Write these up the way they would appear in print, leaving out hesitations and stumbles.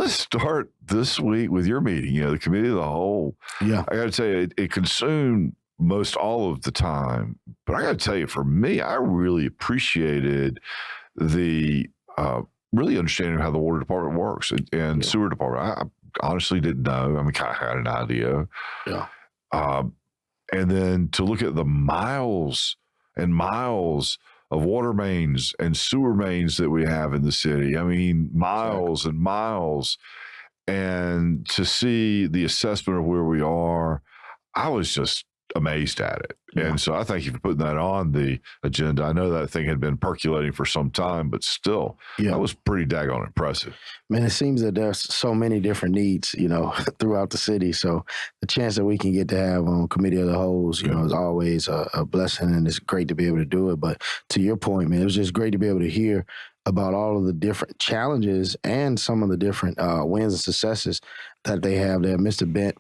let's start this week with your meeting, the committee of the whole. Yeah. I got to tell you, it consumed most all of the time. But I got to tell you, for me, I really appreciated the really understanding how the water department works and Yeah. sewer department. I honestly didn't know. I mean, kind of had an idea. Yeah. And then to look at the miles and miles of water mains and sewer mains that we have in the city. I mean, miles and miles. And to see the assessment of where we are, I was just amazed at it. Yeah. And so I thank you for putting that on the agenda. I know that thing had been percolating for some time, but still, that was pretty daggone impressive. Man, it seems that there's so many different needs, throughout the city. So the chance that we can get to have on Committee of the Holes, is always a blessing, and it's great to be able to do it. But to your point, man, it was just great to be able to hear about all of the different challenges and some of the different wins and successes that they have there. Mr. Bent,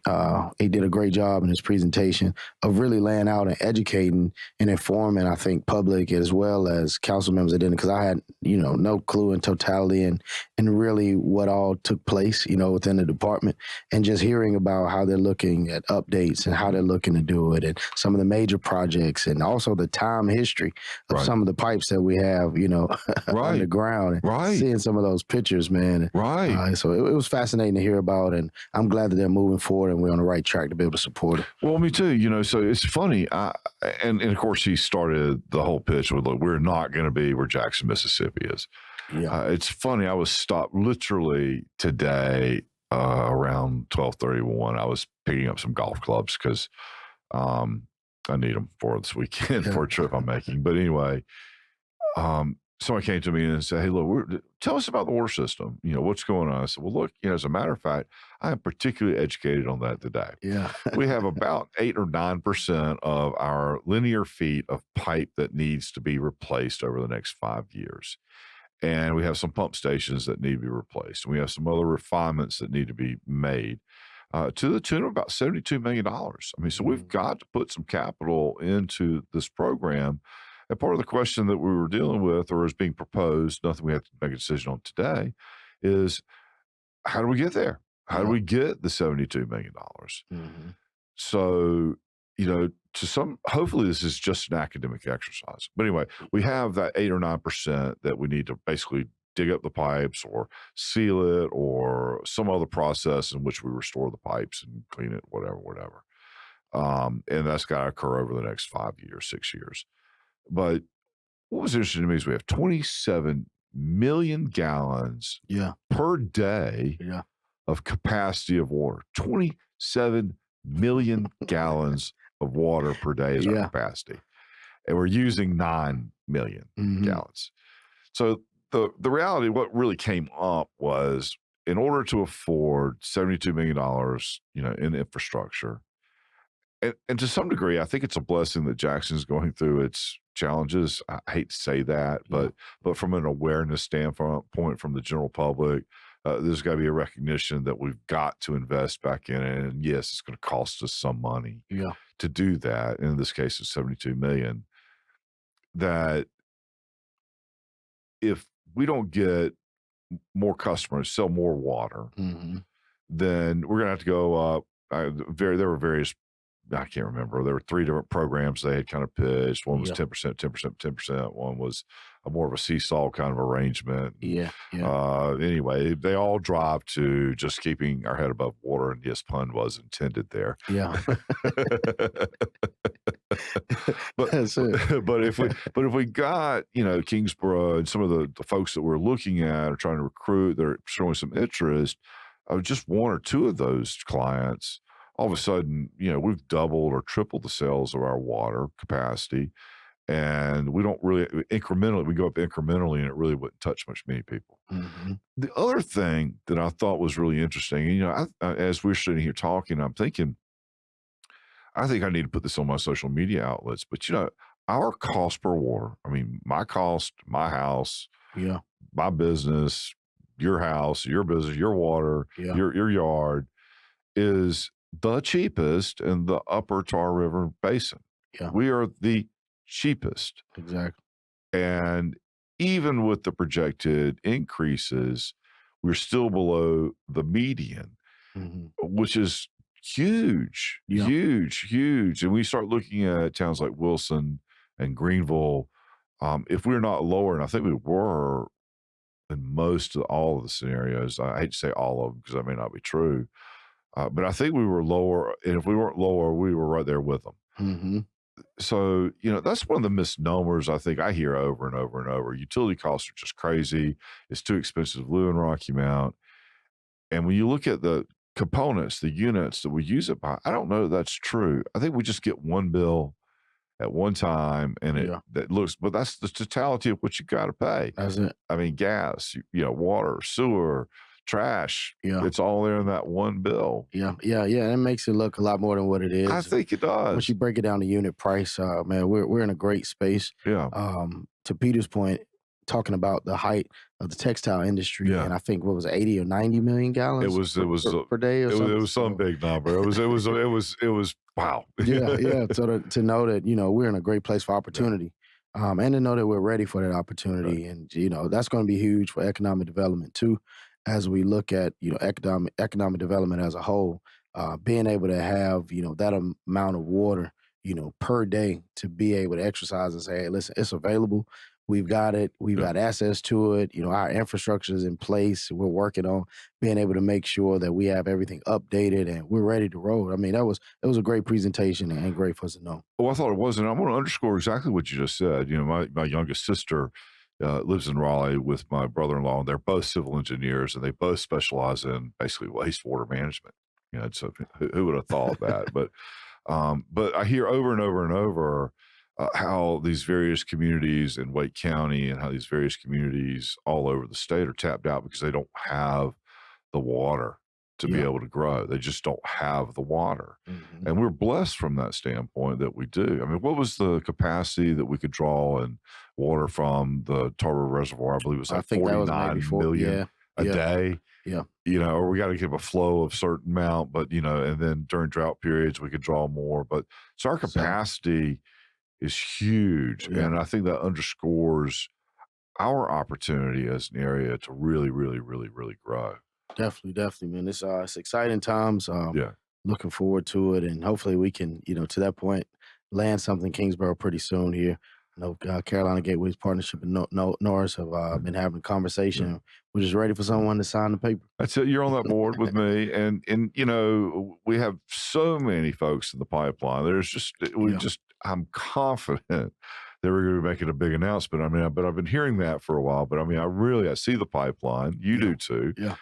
he did a great job in his presentation of really laying out and educating and informing, I think, public as well as council members that didn't, because I had, no clue in totality and really what all took place, within the department, and just hearing about how they're looking at updates and how they're looking to do it and some of the major projects and also the time history of some of the pipes that we have, on the ground and seeing some of those pictures, man. So it was fascinating to hear about, and I'm glad that they're moving forward and we're on the right track to be able to support it. Well, me too. So it's funny. And of course, he started the whole pitch with, look, we're not going to be where Jackson, Mississippi is. Yeah. It's funny. I was stopped literally today around 12:31. I was picking up some golf clubs because I need them for this weekend for a trip I'm making. But anyway, somebody came to me and said, hey, look, tell us about the water system. What's going on? I said, well, look, as a matter of fact, I am particularly educated on that today. Yeah. We have about 8 or 9% of our linear feet of pipe that needs to be replaced over the next 5 years. And we have some pump stations that need to be replaced. And we have some other refinements that need to be made to the tune of about $72 million. I mean, so we've got to put some capital into this program. And part of the question that we were dealing with, or is being proposed, nothing we have to make a decision on today, is how do we get there? How do we get the $72 million? So, hopefully this is just an academic exercise. But anyway, we have that 8 or 9% that we need to basically dig up the pipes or seal it or some other process in which we restore the pipes and clean it, whatever. And that's got to occur over the next 5 years, 6 years. But what was interesting to me is we have 27 million gallons per day of capacity of water. 27 million gallons of water per day is our capacity. And we're using 9 million gallons. So the reality, what really came up was, in order to afford $72 million, in infrastructure, and to some degree, I think it's a blessing that Jackson's going through its challenges. I hate to say that, but from an awareness standpoint from the general public, there's got to be a recognition that we've got to invest back in it. And yes, it's going to cost us some money to do that. And in this case, it's $72 million. That if we don't get more customers, sell more water, then we're going to have to go up. There were various, I can't remember. There were 3 different programs they had kind of pitched. One was 10%, 10%, 10%. One was more of a seesaw kind of arrangement. Anyway, they all drive to just keeping our head above water. And yes, pun was intended there. Yeah. But if we got, Kingsborough and some of the folks that we're looking at are trying to recruit, they're showing some interest, just 1 or 2 of those clients, all of a sudden, we've doubled or tripled the sales of our water capacity. And we don't really we go up incrementally, and it really wouldn't touch many people. The other thing that I thought was really interesting, as we're sitting here talking, I'm thinking, I think I need to put this on my social media outlets, but our cost per water, I mean, my cost, my house, my business, your house, your business, your water, your yard, is the cheapest in the upper Tar River Basin. We are the cheapest. Exactly. And even with the projected increases, we're still below the median, Hmm. which is huge, Yeah, huge, huge. And we start looking at towns like Wilson and Greenville. If we're not lower, and I think we were in most of all of the scenarios, I hate to say all of them because that may not be true, but I think we were lower. And if we weren't lower, we were right there with them. hmm, So, that's one of the misnomers I think I hear over and over and over. Utility costs are just crazy. It's too expensive to live in Rocky Mount. And when you look at the components, the units that we use it by, I don't know that that's true. I think we just get one bill at one time and yeah. that looks, but that's the totality of what you got to pay. That's it. I mean, gas, water, sewer, trash, Yeah, it's all there in that one bill. yeah, yeah, yeah. It makes it look a lot more than what it I is. think it Once does. you break it down to unit price, man, we're in a great space. Yeah. To Peter's point, talking about the height of the textile industry, Yeah. and I think what was it, 80 or 90 million It gallons was, it per, was, per, per day or it something. was some So big number. It was wow. yeah, yeah. So to know that we're in a great place for Yeah. opportunity, and to know that we're ready for that Right. opportunity, and that's going to be huge for economic development too, as we look at economic development as a whole. Being able to have that amount of water per day to be able to exercise and say, hey, listen, it's available. We've got it. We've Yeah. got access to it. Our infrastructure is in place. We're working on being able to make sure that we have everything updated and we're ready to roll. I mean, it was a great presentation and great for us to know. Well, I thought it was, and I want to underscore exactly what you just said. My youngest sister lives in Raleigh with my brother-in-law, and they're both civil engineers, and they both specialize in basically wastewater management. So who would have thought that? But I hear over and over and over how these various communities in Wake County and how these various communities all over the state are tapped out because they don't have the water to be Yeah. able to grow. They just don't have the water. Hmm. And we're blessed from that standpoint that we do. I mean, what was the capacity that we could draw in water from the Tarver Reservoir? I believe it was I like think that was maybe 49 four. million Yeah. a Yeah. day, Yeah. or we got to keep a flow of certain amount, but, and then during drought periods, we could draw more. But so our Exactly. capacity is huge. Yeah. And I think that underscores our opportunity as an area to really, really, really, really grow. Definitely, definitely, man. It's exciting times. Yeah. Looking forward to it, and hopefully we can, to that point, land something in Kingsborough pretty soon here. I know Carolina Gateway's partnership and Norris have been having a Yeah. conversation. We're just ready for someone to sign the paper. That's it. You're on that board with me, and we have so many folks in the pipeline. There's just we Yeah, just I'm confident that we're going to be making a big announcement. I mean, but I've been hearing that for a while. But I mean, I see the pipeline. You yeah, do too, yeah.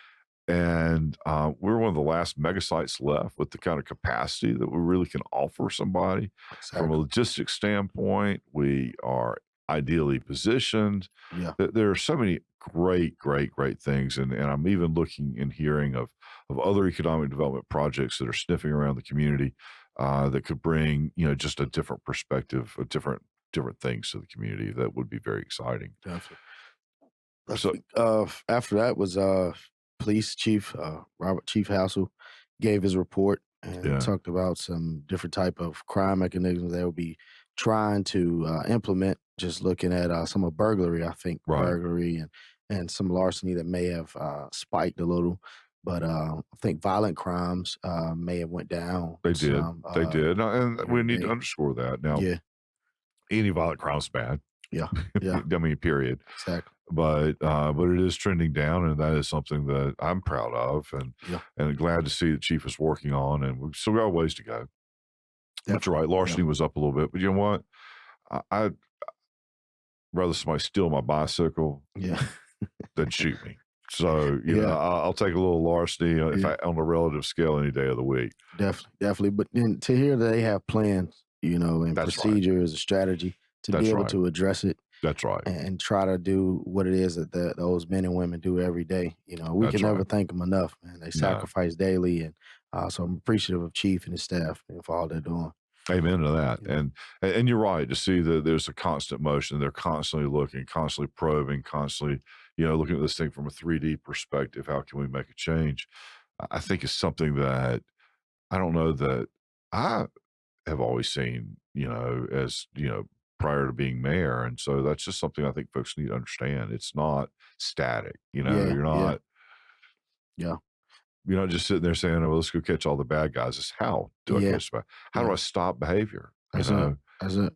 and we're one of the last mega sites left with the kind of capacity that we really can offer somebody from a Exactly. logistics standpoint. We are ideally positioned. Yeah, There are so many great, great, great things, and I'm even looking and hearing of other economic development projects that are sniffing around the community that could bring just a different perspective, a different things to the community that would be very exciting. definitely. I So think after that was police chief Robert Chief Hassel gave his report and yeah, talked about some different type of crime mechanisms they will be trying to implement. Just looking at some of burglary, I think right, burglary and some larceny that may have spiked a little, but I think violent crimes may have went down they did, some they did, and year we to need to date. underscore that. Now, Yeah, any violent crime is bad. yeah, yeah, I mean, period. exactly. But it is trending down, and that is something that I'm proud of, Yeah, and glad to see the chief is working on, and we've still got a ways to go. But you're definitely. right, Yeah, larceny was up a little bit, but you know what? I'd rather somebody steal my bicycle yeah, than shoot me. So yeah. I'll take a little larceny if Yeah. I on a relative scale any day of the week. Definitely, definitely. But then to hear that they have plans, and That's right. procedures, a strategy to be That's able right. to address it That's right. and try to do what it is that those men and women do every day. We can That's never right. thank them enough, man. They No. sacrifice daily, and so I'm appreciative of Chief and his staff for all they're doing. Amen to that. You know, And you're right to see that there's a constant motion. They're constantly looking, constantly probing, constantly, looking at this thing from a 3D perspective. How can we make a change? I think it's something that I don't know that I have always seen, as, prior to being mayor. And so that's just something I think folks need to understand. It's not static, yeah, you're yeah, not. Yeah. You're not just sitting there saying, "Oh, well, let's go catch all the bad guys." It's how do I Yeah. catch the bad? How do Yeah. I stop behavior? That's it. That's it.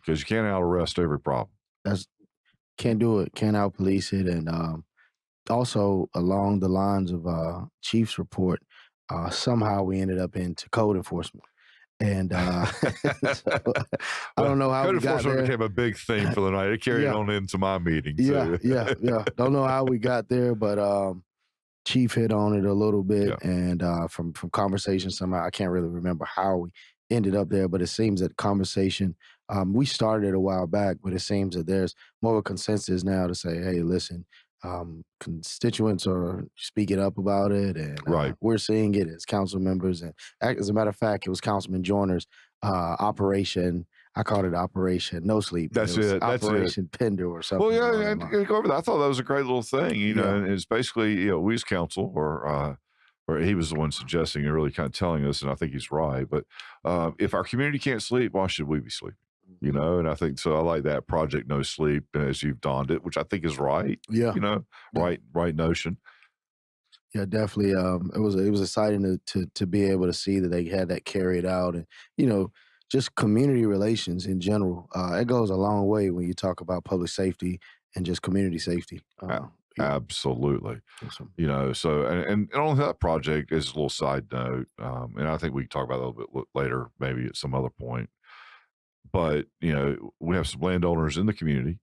Because you can't out arrest every problem. That's can't do it. Can't out police it. And also along the lines of Chief's report, somehow we ended up into code enforcement. And so I Well, don't know how code we got enforcement there. became a big theme for the night. It carried Yeah. on into my meeting Yeah. too. Yeah. Yeah. Don't know how we got there, but Chief hit on it a little bit, Yeah. and from conversation somehow I can't really remember how we ended up there, but it seems that conversation we started a while back, but it seems that there's more of a consensus now to say, hey, listen, constituents are speaking up about it, and Right. we're seeing it as council members. And as a matter of fact, it was Councilman Joyner's operation. I called it Operation No Sleep, and it That's was it. That's it. Operation Pender or Well, something yeah, along yeah, that line. to go over that. I thought that was a great little thing, Yeah, and it's basically, we as council or he was the one suggesting and really kind of telling us, and I think he's right. But if our community can't sleep, why should we be sleeping? Mhm. And I think so. I like that Project No Sleep as you've donned it, which I think is right. Yeah, yeah. Right notion. Yeah, definitely. It was exciting to be able to see that they had that carried out, and you know, just community relations in general. It goes a long way when you talk about public safety and just community safety. A- Yeah, Absolutely. awesome. So and on that project is a little side note, and I think we can talk about that a little bit later, maybe at some other point. But we have some landowners in the community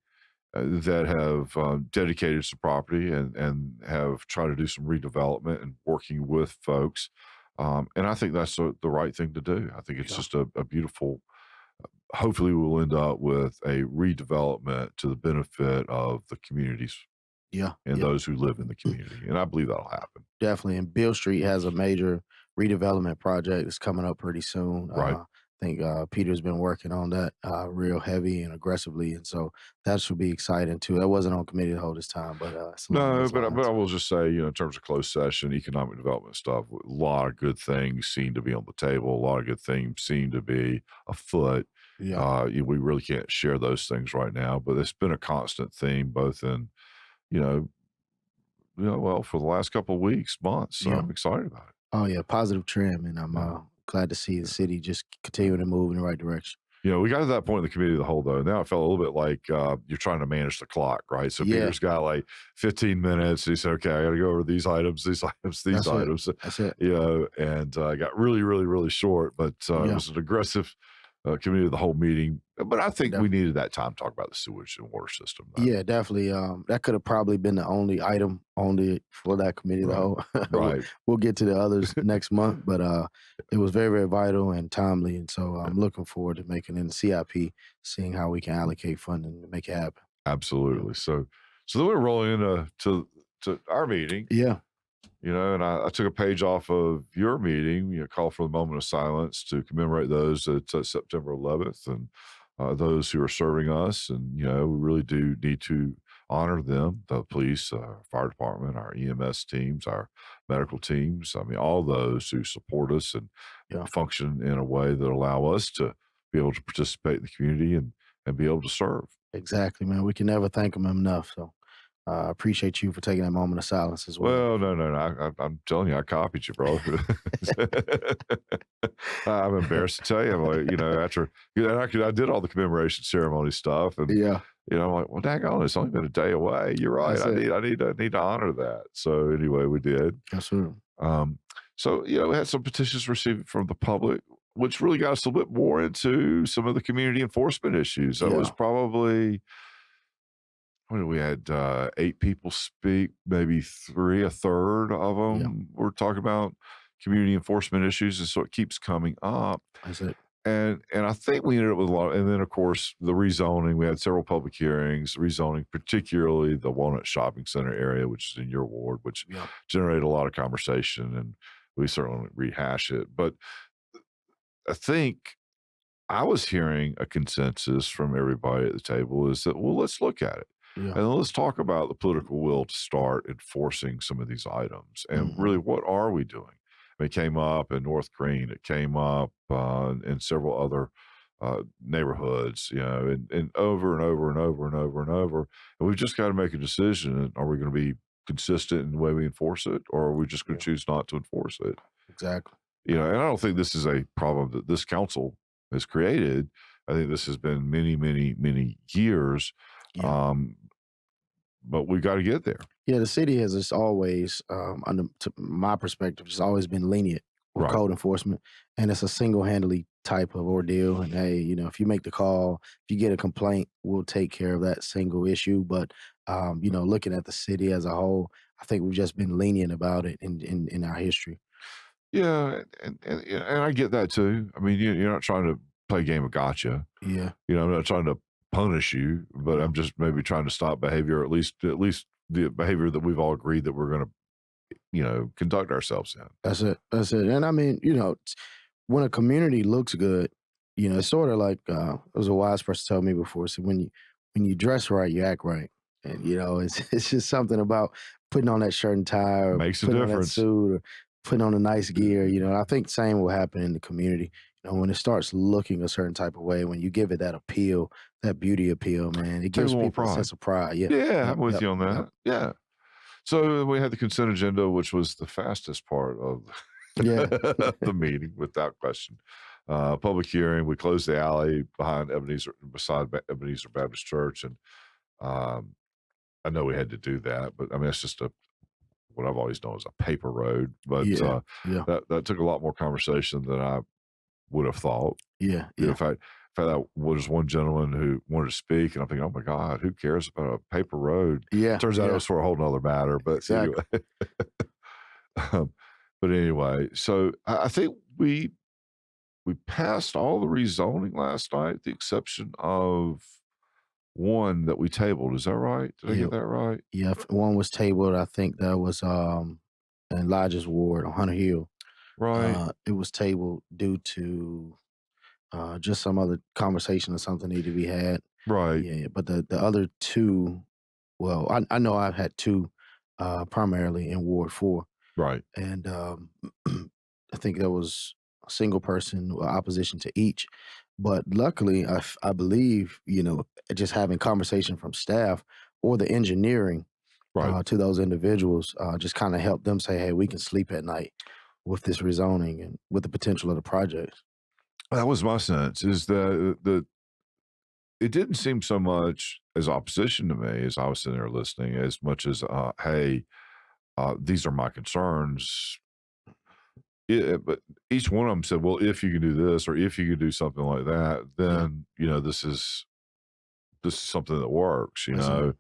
that have dedicated some property and have tried to do some redevelopment and working with folks. And I think that's the right thing to do. I think it's Yeah, just a beautiful. Hopefully, we'll end up with a redevelopment to the benefit of the communities yeah, and yeah. those who live in the community. And I believe that'll happen. Definitely. And Bill Street has a major redevelopment project that's coming up pretty soon. Right. I think Peter's been working on that real heavy and aggressively, and so that should be exciting too. That wasn't on committee the whole this time, but it's along No, those but I lines. will just say, in terms of closed session, economic development stuff, a lot of good things seem to be on the table. A lot of good things seem to be afoot. Yeah, We really can't share those things right now, but it's been a constant theme, both in, you know, well, for the last couple of weeks, months. So yeah. I'm excited about it. Oh yeah, positive trend, and I'm Yeah. glad to see the Yeah. city just continuing to move in the right direction. We got to that point in the committee of the whole, though. Now it felt a little bit like you're trying to manage the clock, right? So Yeah, Peter's got like 15 minutes. He said, okay, I got to go over these items, these items, these that's it. items, That's it. and got really, really, really short. But it Yeah, was an aggressive committee of the whole meeting. But I think we definitely. needed that time to talk about the sewage and water system, though. Yeah, definitely. That could have probably been the only item on the for that committee. The Right. whole we'll, Right. we'll get to the others next month, but it was very very vital and timely, and so I'm looking forward to making in the CIP, seeing how we can allocate funding to make it happen. Yeah, Absolutely. So then we're rolling into to our meeting. yeah, And I took a page off of your meeting, call for the moment of silence to commemorate those at September 11th and those who are serving us. And, we really do need to honor them, the police, fire department, our EMS teams, our medical teams. I mean, all those who support us and yeah. function in a way that allow us to be able to participate in the community and be able to serve. Exactly, man. We can never thank them enough. So I appreciate you for taking that moment of silence as well. Well, no, no, no. I'm telling you, I copied you, bro. I'm embarrassed to tell you. I'm like, after I did all the commemoration ceremony stuff, and Yeah, I'm like, well, dang on, it's only been a day away. You're right. that's it. I need to honor that. So anyway, we did. That's it. Um, so we had some petitions received from the public, which really got us a bit more into some of the community enforcement issues. That was Yeah, probably what did we had 8 people speak, maybe a third of yeah. them were talking about community enforcement issues, and so it keeps coming up. That's it. And I think we ended up with a lot, and then of course the rezoning. We had several public hearings, rezoning, particularly the Walnut Shopping Center area, which is in your ward, which Yeah, generated a lot of conversation, and we certainly won't rehash it. But I think I was hearing a consensus from everybody at the table is that, well, let's look at it. yeah. And let's talk about the political will to start enforcing some of these items. And really, Hmm. what are we doing? It came up in North Green. It came up in several other neighborhoods, and over and over and over and over and over. And we've just got to make a decision. Are we going to be consistent in the way we enforce it, or are we just going Yeah, to choose not to enforce it? exactly. And I don't think this is a problem that this council has created. I think this has been many, many, many years, Yeah. um, but we got to get there. Yeah, the city has just always, under to my perspective, just always been lenient with Right. code enforcement, and it's a single-handedly type of ordeal. And hey, if you make the call, if you get a complaint, we'll take care of that single issue. But looking at the city as a whole, I think we've just been lenient about it in our history. Yeah, and I get that too. I mean, you're not trying to play a game of gotcha. Yeah, I'm not trying to punish you, but yeah, I'm just maybe trying to stop behavior, at least the behavior that we've all agreed that we're going to, conduct ourselves in. that's it. That's it. And I mean, when a community looks good, it's sort of like it was a wise person told me before. So when you dress right, you act right, and it's it's just something about putting on that shirt and tie, or Makes a putting on that difference. suit, or putting on a nice gear. And I think the same will happen in the community. When it starts looking a certain type of way, when you give it that appeal, that beauty appeal, man, it Take a gives little people a pride. sense of pride. Yeah, Yeah, yep, I'm with yep, you on yep. that. Yeah. So we had the consent agenda, which was the fastest part of Yeah, the meeting, without question. Public hearing. We closed the alley beside Ebenezer Baptist Church, and um, I know we had to do that, but I mean it's just what I've always known as a paper road. But yeah, yeah, that took a lot more conversation than I would have thought. yeah, In yeah, fact, that was one gentleman who wanted to speak, and I'm thinking, oh my God, who cares about a paper road? yeah, Turns out it yeah. was for a whole nother matter. But anyway, Exactly. um, so I think we passed all the rezoning last night, with the exception of one that we tabled. Is that right? Did I Yeah, get that right? yeah. One was tabled. I think that was in Elijah's ward on Hunter Hill. Right, It was tabled due to just some other conversation or something needed to be had. right, Yeah, yeah, but the other two, well, I know I've had two primarily in Ward 4, right, and I think there was a single person opposition to each. But luckily, I believe just having conversation from staff or the engineering right. to those individuals just kind of helped them say, hey, we can sleep at night with this rezoning and with the potential of the project. That was my sense. Is the it didn't seem so much as opposition to me as I was sitting there listening, as much as hey, these are my concerns. Yeah, but each one of them said, well, if you can do this or if you can do something like that, Yeah, then this is something that works. that's it.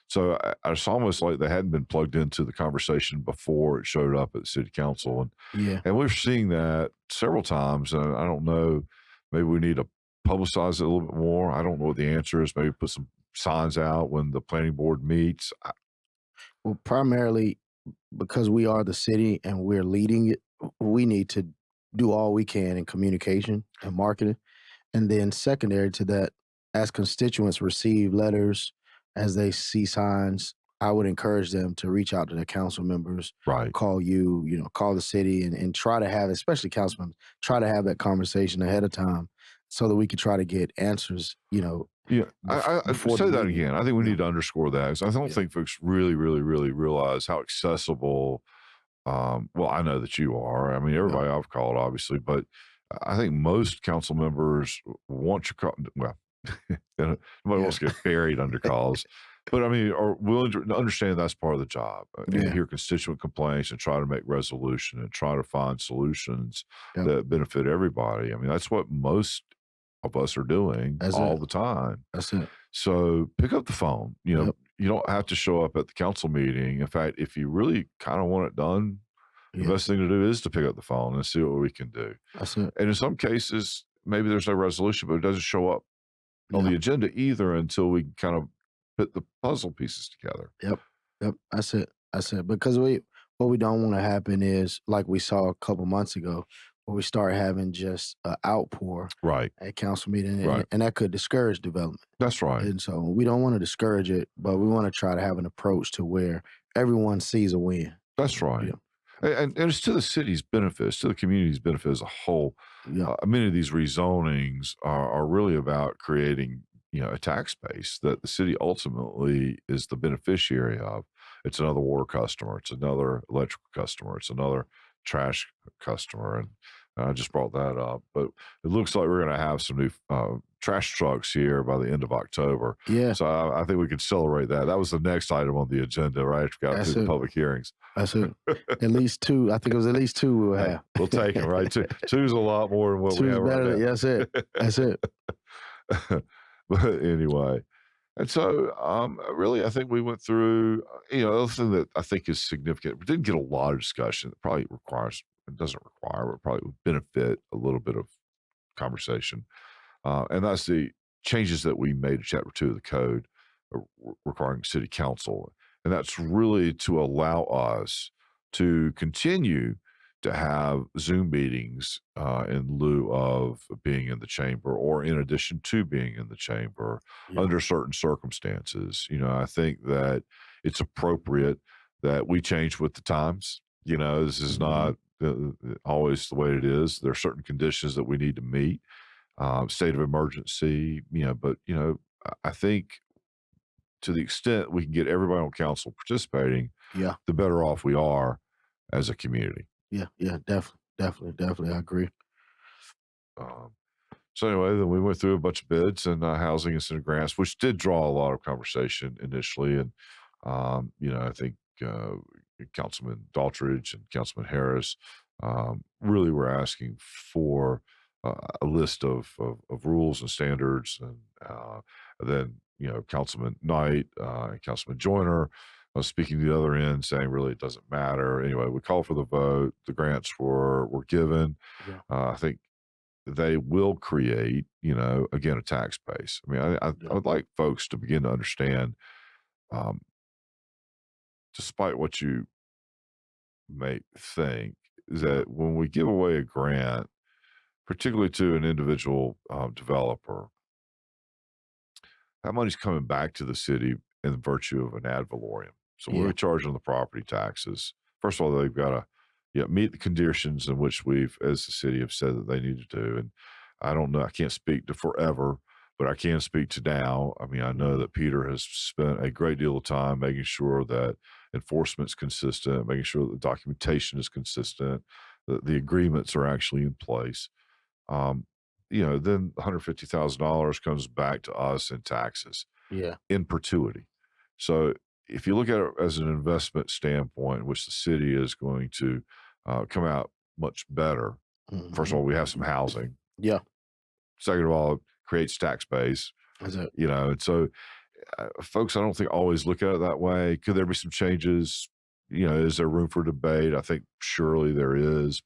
So it's almost like they hadn't been plugged into the conversation before it showed up at the city council, and Yeah. and we're seeing that several times. And I don't know, maybe we need to publicize it a little bit more. I don't know what the answer is. Maybe put some signs out when the planning board meets. Well, primarily because we are the city and we're leading it, we need to do all we can in communication and marketing. And then secondary to that, as constituents receive letters, as they see signs, I would encourage them to reach out to their council members, Right. call you, call the city and try to have, especially council members, try to have that conversation ahead of time so that we can try to get answers, Yeah, I before the say that meeting. again. I think we Yeah. need to underscore that 'cause I don't Yeah. think folks really, really, really realize how accessible. Well, I know that you are. I mean, Yeah. everybody I've called, obviously, but I think most council members want your call. Well, nobody Yeah. wants to get buried under calls, but I mean, are willing to understand that's part of the job and Yeah. hear constituent complaints and try to make resolution and try to find solutions Yep. that benefit everybody. I mean, that's what most of us are doing That's it. all the time. That's it. So pick up the phone. Yep. You don't have to show up at the council meeting. In fact, if you really kind of want it done, the Yeah. best thing to do is to pick up the phone and see what we can do. That's it. And in some cases, maybe there's no resolution, but it doesn't show up on Yeah. the agenda either until we kind of put the puzzle pieces together. Yep. Yep. That's it. That's it. Because what we don't want to happen is like we saw a couple months ago, where we start having just an outpour Right. at council meeting, Right. and that could discourage development. That's right. And so we don't want to discourage it, but we want to try to have an approach to where everyone sees a win. That's right. Yeah. And it's to the city's benefits, to the community's benefit as a whole. Yeah. Many of these rezonings are really about creating, a tax base that the city ultimately is the beneficiary of. it's another water customer, it's another electrical customer, it's another trash customer. And I just brought that up, but it looks like we're going to have some new trash trucks here by the end of October. Yeah, So I think we could celebrate that. That was the next item on the agenda, right? After we got through that's the it. public hearings. That's it. At least two. I think it was at least two we'll Hey, have. we'll take it, right? Two's a lot more than what we Two's have right better than now. that's it. That's it. But anyway, and so really, I think we went through. The other thing that I think is significant, we didn't get a lot of discussion. It probably requires, it doesn't require, but probably would benefit a little bit of conversation, and that's the changes that we made to Chapter 2 of the code requiring city council. And that's really to allow us to continue to have Zoom meetings in lieu of being in the chamber or in addition to being in the chamber Yeah. under certain circumstances. I think that it's appropriate that we change with the times. This is Mhm. not always the way it is. There are certain conditions that we need to meet, state of emergency, but, I think to the extent we can get everybody on council participating, Yeah. the better off we are as a community. Yeah. Yeah. Definitely. Definitely. Definitely. I agree. Um, so anyway, then we went through a bunch of bids and housing incentive grants, which did draw a lot of conversation initially. And, I think Councilman Daltridge and Councilman Harris really were asking for a list of rules and standards. And then, Councilman Knight and Councilman Joyner speaking to the other end, saying really it doesn't matter. Anyway, we called for the vote. The grants were given. Yeah. I think they will create, again, a tax base. I mean, I Yeah. would like folks to begin to understand, um, despite what you may think, is Yeah. that when we give away a grant, particularly to an individual developer, that money's coming back to the city in virtue of an ad valorem. So when Yeah. we charge them the property taxes, first of all, they've got to meet the conditions in which we've, as the city, have said that they need to do. And I don't know, I can't speak to forever, but I can speak to now. I mean, I know Mhm. that Peter has spent a great deal of time making sure that enforcement's consistent, making sure that the documentation is consistent, that the agreements are actually in place. Um, then $150,000 comes back to us in taxes Yeah. in perpetuity. So if you look at it as an investment standpoint, in which the city is going to come out much better. First of Mhm. all, we have some Mhm. housing. Yeah. Second of all, it creates tax base. That's it. And so folks, I don't think always look at it that way. Could there be some changes? Is there room for debate? I think surely there is,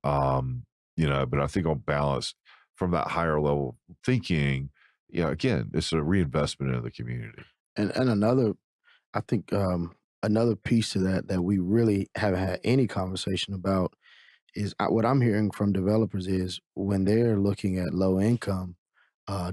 um, but I think on balance, from that higher level thinking, again, it's a reinvestment into the community. And another, I think, another piece to that that we really haven't had any conversation about is what I'm hearing from developers is when they're looking at low income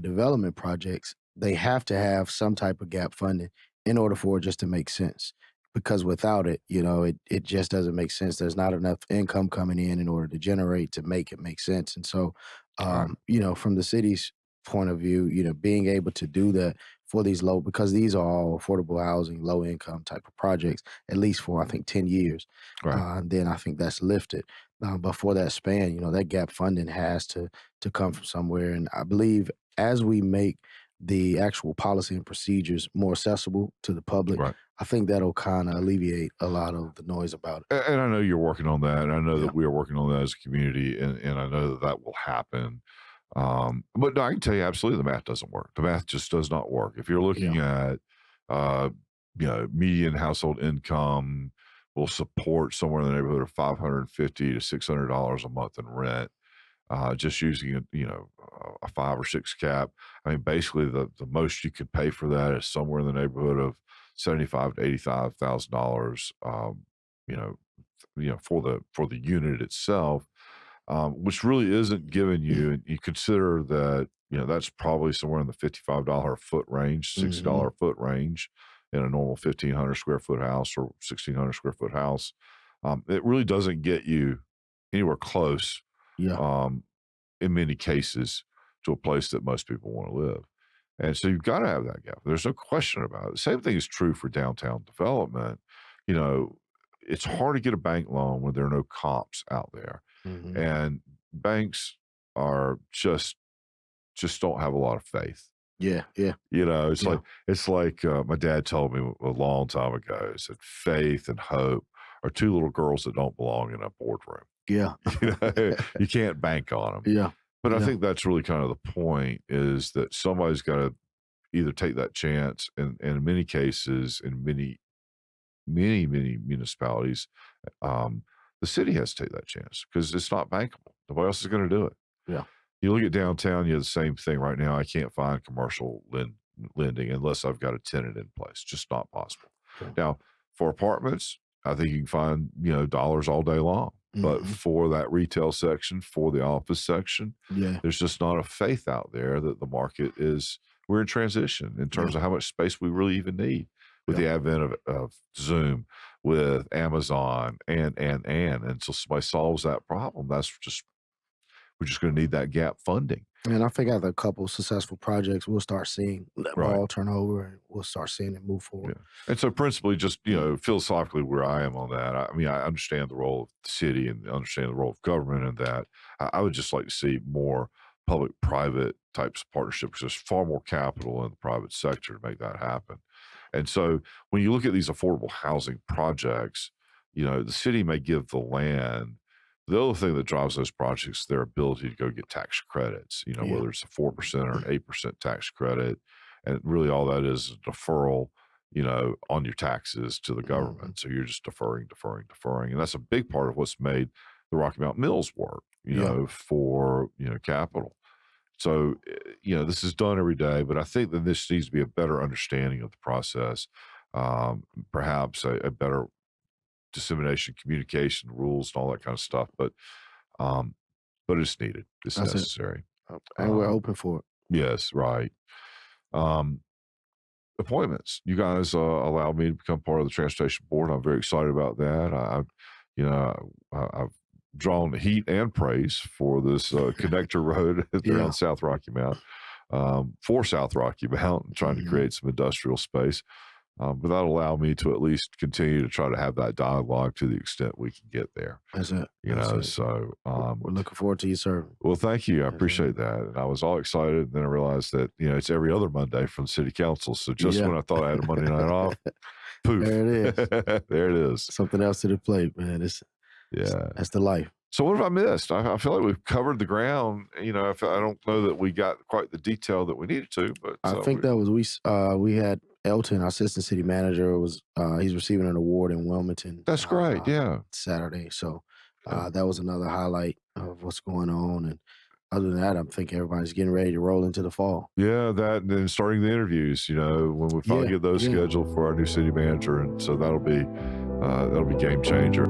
development projects, they have to have some type of gap funding in order for it just to make sense. Because without it, it just doesn't make sense. There's not enough income coming in order to generate to make it make sense. And so, Right. from the city's point of view, being able to do that for these low, because these are all affordable housing, low income type of projects, at least for I think 10 years. Right. Then I think that's lifted. But for that span, that gap funding has to come from somewhere. And I believe as we make the actual policy and procedures more accessible to the public, Right. I think that'll kind of alleviate a lot of the noise about it. And I know you're working on that, and I know Yeah, that we are working on that as a community, and I know that that will happen. But no, I can tell you absolutely the math doesn't work. The math just does not work. If you're yeah, looking at, uh, median household income will support somewhere in the neighborhood of 550 to $600 a month in rent, just using a 5 or 6 cap. I mean, basically the most you could pay for that is somewhere in the neighborhood of 75 to $85,000. You know, for the unit itself, which really isn't giving you. And you consider that that's probably somewhere in the $55 a foot range, hmm $60 a foot range in a normal 1,500 square foot house or 1,600 square foot house. It really doesn't get you anywhere close, yeah, um, in many cases, to a place that most people want to live. And so you've got to have that gap. There's no question about it. The same thing is true for downtown development. You know, it's hard to get a bank loan when there are no comps out there. Hmm. And banks are just don't have a lot of faith. Yeah, yeah, You know, yeah, it's like my dad told me a long time ago. He said, "Faith and hope are two little girls that don't belong in a boardroom." yeah, You know, you can't bank on them. yeah, But I yeah, think that's really kind of the point is that somebody's got to either take that chance, and in many cases, in many municipalities, um, the city has to take that chance because it's not bankable. Nobody else is going to do it. yeah, You look at downtown, you have the same thing right now. I can't find commercial lending unless I've got a tenant in place. Just not possible. yeah. Now, for apartments, I think you can find, dollars all day long. But Hmm. for that retail section, for the office section, Yeah, there's just not a faith out there that the market is, we're in transition in yeah, terms of how much space we really even need with yeah. the advent of Zoom, with Amazon, and so somebody solves that problem. We're just going to need that gap funding. And I think after a couple successful projects, we'll start seeing that Right. ball turn over, and we'll start seeing it move Yeah. forward. And so principally just, philosophically where I am on that, I mean, I understand the role of the city and understand the role of government in that. I would just like to see more public private types of partnerships. There's far more capital in the private sector to make that happen. And so when you look at these affordable housing projects, the city may give the land. The other thing that drives those projects is their ability to go get tax credits, Yeah. whether it's a 4% or an 8% tax credit. And really all that is a deferral, on your taxes to the Hmm. government. So you're just deferring, deferring, deferring. And that's a big part of what's made the Rocky Mountain Mills work, Yeah. for, capital. So, this is done every day, but I think that this needs to be a better understanding of the process, perhaps a better dissemination, communication, rules, and all that kind of stuff. Um, but it's needed. It's That's it. necessary. And we're Um, open for it. yes, right. Um, Appointments. You guys allowed me to become part of the transportation board. I'm very excited about that. You know, I've drawn heat and praise for this connector road Yeah. around South Rocky Mount, for South Rocky Mount, trying to Hmm. create some industrial space. But that'll allow me to at least continue to try to have that dialogue to the extent we can get there. That's it. That's it. So We're looking forward to you serving. well, thank you. I Yes, sir. appreciate that. And I was all excited. And then I realized that, it's every other Monday from city council. So just Yeah. when I thought I had a Monday night off, poof, There it is. there it is. Something else to the plate, man. Yeah. That's the life. So what have I missed? I feel like we've covered the ground. I don't know that we got quite the detail that we needed to, but I think that was we had Elton, our assistant city manager, was he's receiving an award in Wilmington that's great. Yeah. Saturday. So Yeah. that was another highlight of what's going on. And other than that, I'm thinking everybody's getting ready to roll into the fall. Yeah, that and then starting the interviews, when we finally Yeah, get those yeah. scheduled for our new city manager. And so that'll be game changer.